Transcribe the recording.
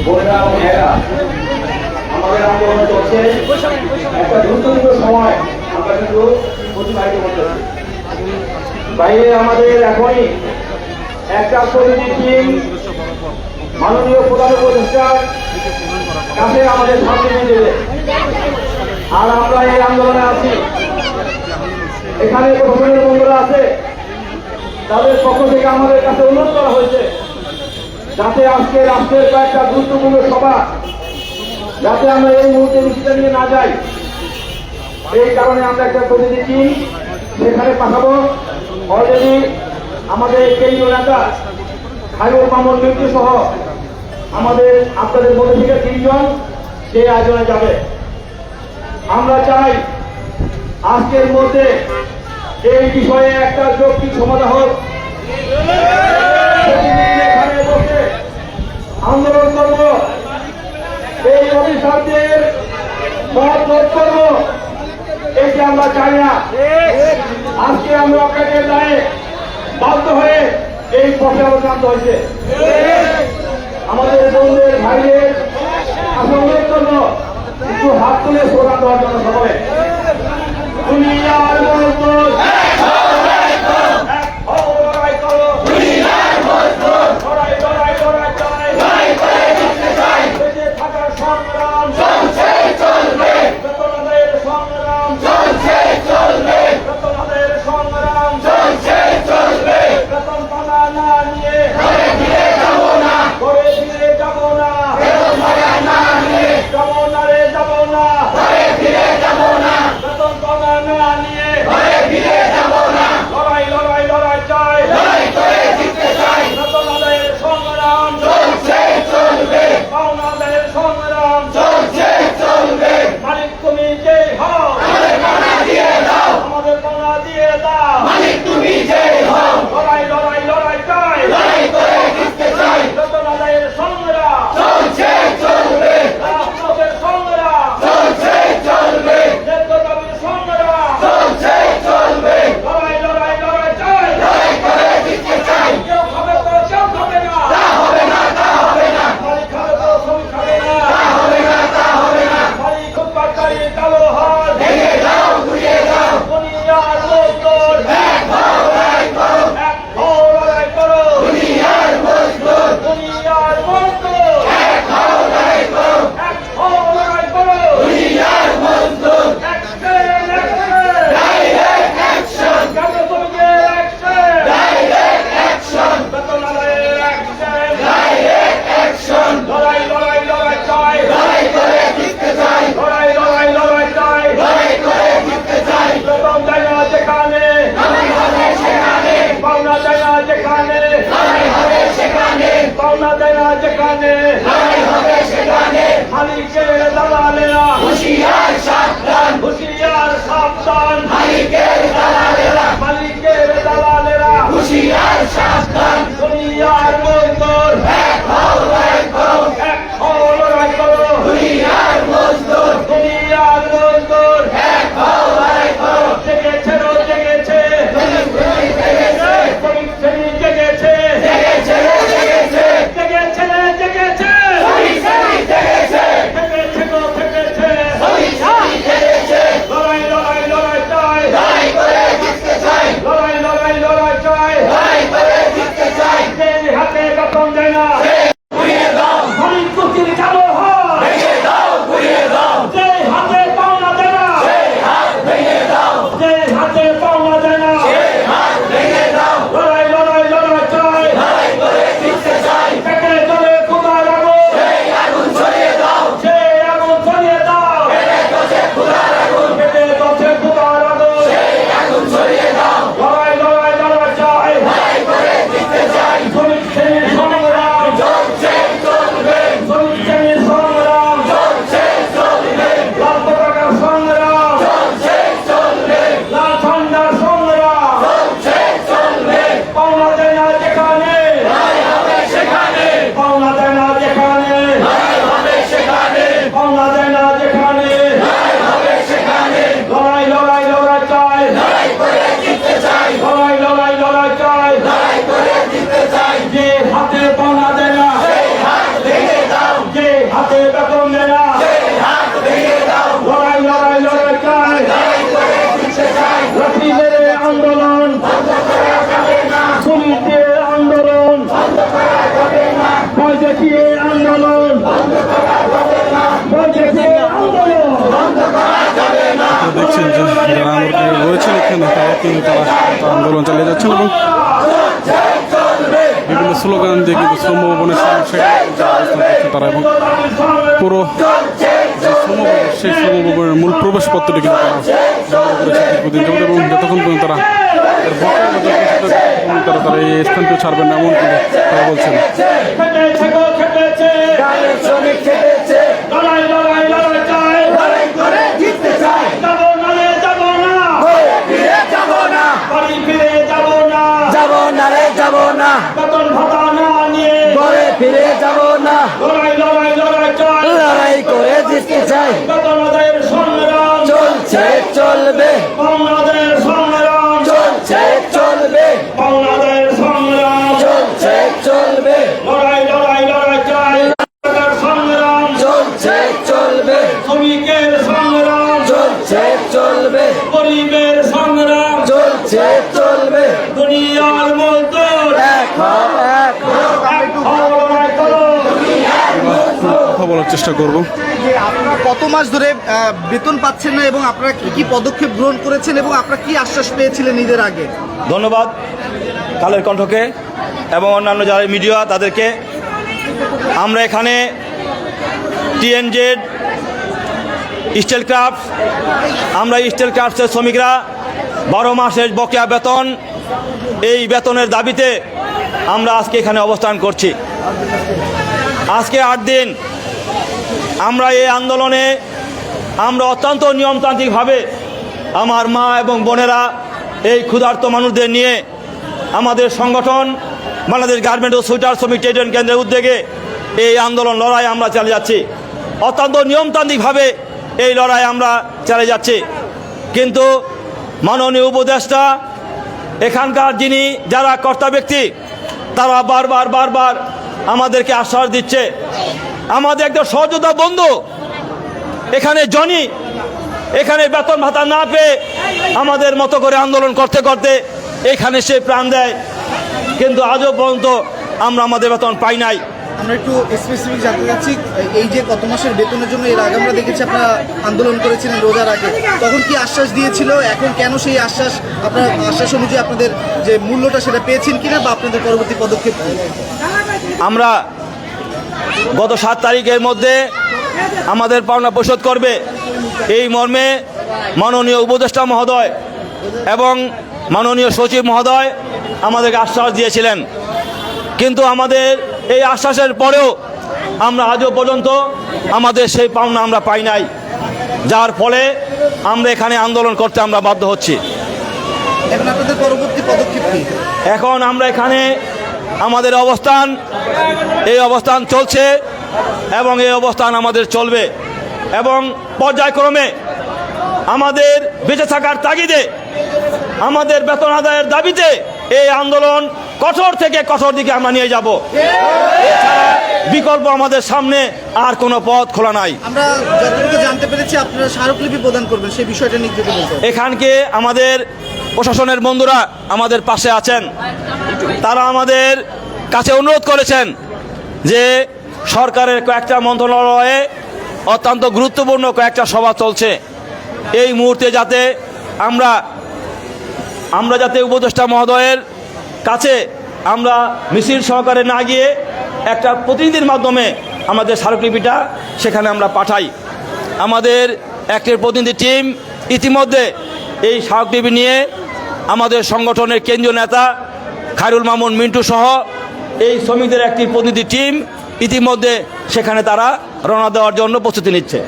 বোনেরা ও মেয়েরা, আমাদের আন্দোলন চলছে, একটা গুরুত্বপূর্ণ সময় আমরা কিন্তু অতিবাহিত করতেছি। বাইরে আমাদের এখনই একটা প্রতিনিধি টিম মাননীয় প্রধান উপদেষ্টার কাছে আমাদের সামনে নিয়ে দেবে। আর আমরা এই আন্দোলনে আছি। এখানে প্রশাসনের বন্ধুরা আছে, তাদের পক্ষ থেকে আমাদের কাছে অনুরোধ করা হয়েছে যাতে আজকে রাষ্ট্রের কয়েকটা গুরুত্বপূর্ণ সভা যাতে আমরা এই মুহূর্তে মিছিলটা নিয়ে না যাই, এই কারণে আমরা একটা প্রতিনিধি টিম সেখানে পাঠাবো। অলরেডি আমাদের কেন্দ্রীয় নেতা খায়রুল মামুন মৃত্যু সহ আমাদের আপনাদের মধ্যে থেকে 3 জন সেই আয়োজনে যাবে। আমরা চাই আজকের মধ্যে এই বিষয়ে একটা যৌক্তিক সমাধান হোক। এখানে বসে আন্দোলন করব, এই অফিসারদের পথ রোধ করব, এটি আমরা চাই না। আজকে আমরা আপনাকে দায়ে বাধ্য হয়ে এই পথে অবস্থান হয়েছে। আমাদের বন্ধুদের ভাইদের অনুরোধ করব একটু হাত তুলে স্লোগান দেওয়ার জন্য সবাই। দুনিয়ার মজদুর মালিকের দালালেরা হুঁশিয়ার সাবধান, হুঁশিয়ার সাবধান, মালিকের দালালেরা হুঁশিয়ার সাবধান। দুনিয়ার মজদুর এক হও লড়াই করো, এক হও লড়াই করো। দুনিয়ার মজদুর এক হও লড়াই করো। জেগেছে জেগেছে লড়াই লড়াই লড়াই চাই, লড়াই লড়াই লড়াই চাই, লড়াই করে জিততে দেখছেন যে যারা আমরা রয়েছেন এখানে তারা কিন্তু তারা আন্দোলন চালিয়ে যাচ্ছেন এবং বিভিন্ন স্লোগান দিয়ে কিন্তু শ্রম ভবনের সামনে অবস্থান করছেন তারা এবং পুরো যে শ্রম ভবন সেই শ্রম ভবনের মূল প্রবেশপত্রটি কিন্তু তারা বন্ধ করেছে দীর্ঘদিন যাবত এবং যতক্ষণ পর্যন্ত তারা তারা এই স্থানটিও ছাড়বেন না এমন কিন্তু তারা বলছেন। ফিরে যাব না, লড়াই করে জিততে চাই, চলছে চলবে চলছে চলবে চলছে চলবে চলছে চলবে শ্রমিকের সংগ্রাম চলছে চলবে গরিবের সংগ্রাম চলছে চলবে দুনিয়ার মধ্যে কথা বলার চেষ্টা করবো। আপনারা কত মাস ধরে বেতন পাচ্ছেন না এবং আপনারা কি কি পদক্ষেপ গ্রহণ করেছেন এবং আপনারা কি আশ্বাস পেয়েছিলেন ঈদের আগে? ধন্যবাদ কালের কণ্ঠকে এবং অন্যান্য যারা মিডিয়া তাদেরকে। আমরা এখানে টিএনজেড স্টিল ক্রাফট, আমরা স্টিল ক্রাফটসের শ্রমিকরা 12 মাসের বকেয়া বেতন, এই বেতনের দাবিতে আমরা আজকে এখানে অবস্থান করছি। আজকে 8 দিন আমরা এই আন্দোলনে আমরা অত্যন্ত নিয়মতান্ত্রিকভাবে আমার মা এবং বোনেরা এই ক্ষুধার্ত মানুষদের নিয়ে আমাদের সংগঠন বাংলাদেশ গার্মেন্ট ও সুইটার শ্রমিক ট্রেড ইউনিয়ন কেন্দ্রের উদ্যোগে এই আন্দোলন লড়াই আমরা চালিয়ে যাচ্ছি। অত্যন্ত নিয়মতান্ত্রিকভাবে এই লড়াই আমরা চালিয়ে যাচ্ছি। কিন্তু মাননীয় উপদেষ্টা, এখানকার যিনি যারা কর্তা ব্যক্তি, তারা বারবার আমাদেরকে আশ্বাস দিচ্ছে। আমাদের একটা সহযোদ্ধা বন্ধু এখানে জনি এখানে বেতন ভাতা না পেয়ে আমাদের মতো করে আন্দোলন করতে করতে এখানে সে প্রাণ দেয়, কিন্তু আজও পর্যন্ত আমরা আমাদের বেতন পাই নাই। আমরা একটু স্পেসিফিক জানতে চাচ্ছি, এই যে কত মাসের বেতনের জন্য এর আগে আমরা দেখেছি আপনারা আন্দোলন করেছিলেন রোজার আগে, তখন কি আশ্বাস দিয়েছিল? এখন কেন সেই আশ্বাস, আপনার আশ্বাস অনুযায়ী আপনাদের যে মূল্যটা সেটা পেয়েছেন কিনা বা আপনাদের পরবর্তী পদক্ষেপ কি? আমরা গত 7 তারিখের মধ্যে আমাদের পাওনা পরিশোধ করবে এই মর্মে মাননীয় উপদেষ্টা মহোদয় এবং মাননীয় সচিব মহোদয় আমাদেরকে আশ্বাস দিয়েছিলেন, কিন্তু আমাদের এই আশ্বাসের পরেও আমরা আজও পর্যন্ত আমাদের সেই পাওনা আমরা পাই নাই, যার ফলে আমরা এখানে আন্দোলন করতে আমরা বাধ্য হচ্ছি। এখন আপনাদের পরবর্তী পদক্ষেপ কি? এখন আমরা এখানে আমাদের এই অবস্থান চলছে এবং এই অবস্থান আমাদের চলবে এবং পর্যায়ক্রমে আমাদের বেঁচে থাকার তাগিদে আমাদের বেতন আদায়ের দাবিতে এই আন্দোলন কঠোর থেকে কঠোর দিকে আমরা নিয়ে যাব। এছাড়া বিকল্প আমাদের সামনে আর কোনো পথ খোলা নাই। আমরা যতটুকু জানতে পেরেছি আপনারা স্মারকলিপি প্রদান করবেন, সেই বিষয়টা নিয়ে যদি বলতেন। এখানকে আমাদের প্রশাসনের বন্ধুরা আমাদের পাশে আছেন, তারা আমাদের কাছে অনুরোধ করেছেন যে সরকারের কয়েকটা মন্ত্রণালয়ে অত্যন্ত গুরুত্বপূর্ণ কয়েকটা সভা চলছে, এই মুহূর্তে যাতে আমরা যাতে উপদেষ্টা মহোদয়ের কাছে আমরা মিছিল সহকারে না গিয়ে একটা প্রতিনিধির মাধ্যমে আমাদের স্মারকলিপিটা সেখানে আমরা পাঠাই। আমাদের একটি প্রতিনিধি টিম ইতিমধ্যে এই স্মারকলিপি নিয়ে আমাদের সংগঠনের কেন্দ্রীয় নেতা খায়রুল মামুন মিন্টু সহ এই শ্রমিকদের একটি প্রতিনিধি টিম ইতিমধ্যে সেখানে তারা রওনা দেওয়ার জন্য প্রস্তুতি নিচ্ছে।